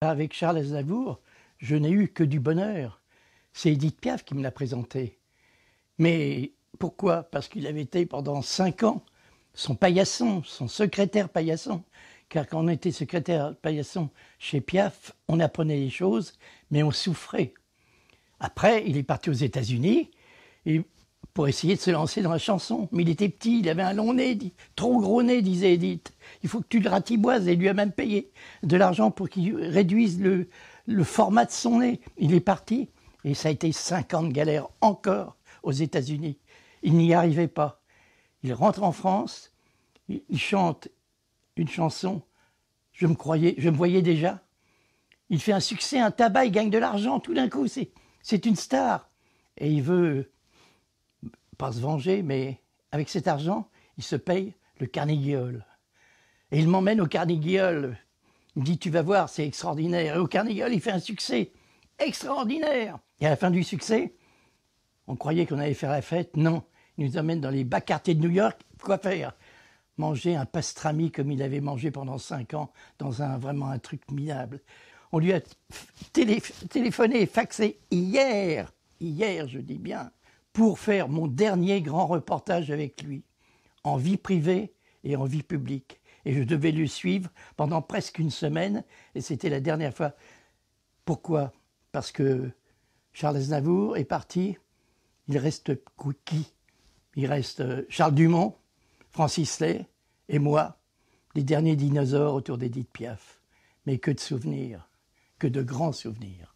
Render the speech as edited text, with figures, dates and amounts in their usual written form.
Avec Charles Aznavour, je n'ai eu que du bonheur. C'est Édith Piaf qui me l'a présenté. Mais pourquoi? Parce qu'il avait été pendant 5 ans son paillasson, son secrétaire paillasson. Car quand on était secrétaire paillasson chez Piaf, on apprenait les choses, mais on souffrait. Après, il est parti aux États-Unis pour essayer de se lancer dans la chanson. Mais il était petit, il avait un long nez, trop gros nez, disait Édith. Il faut que tu le ratiboises, et il lui a même payé de l'argent pour qu'il réduise le format de son nez. Il est parti, et ça a été 50 galères encore aux États-Unis. Il n'y arrivait pas. Il rentre en France, il chante une chanson, je me voyais déjà. Il fait un succès, un tabac, il gagne de l'argent, tout d'un coup, c'est une star. Et il veut pas se venger, mais avec cet argent, il se paye le Carnegie Hall. Et il m'emmène au Carnegie Hall. Il me dit, tu vas voir, c'est extraordinaire. Et au Carnegie Hall, il fait un succès extraordinaire. Et à la fin du succès, on croyait qu'on allait faire la fête. Non, il nous emmène dans les bas quartiers de New York. Quoi faire? Manger un pastrami comme il avait mangé pendant 5 ans, dans vraiment un truc minable. On lui a téléphoné et faxé hier je dis bien, pour faire mon dernier grand reportage avec lui, en vie privée et en vie publique. Et je devais le suivre pendant presque une semaine, et c'était la dernière fois. Pourquoi? Parce que Charles Aznavour est parti, il reste qui? Il reste Charles Dumont, Francis Lay et moi, les derniers dinosaures autour d'Édith Piaf. Mais que de souvenirs, que de grands souvenirs.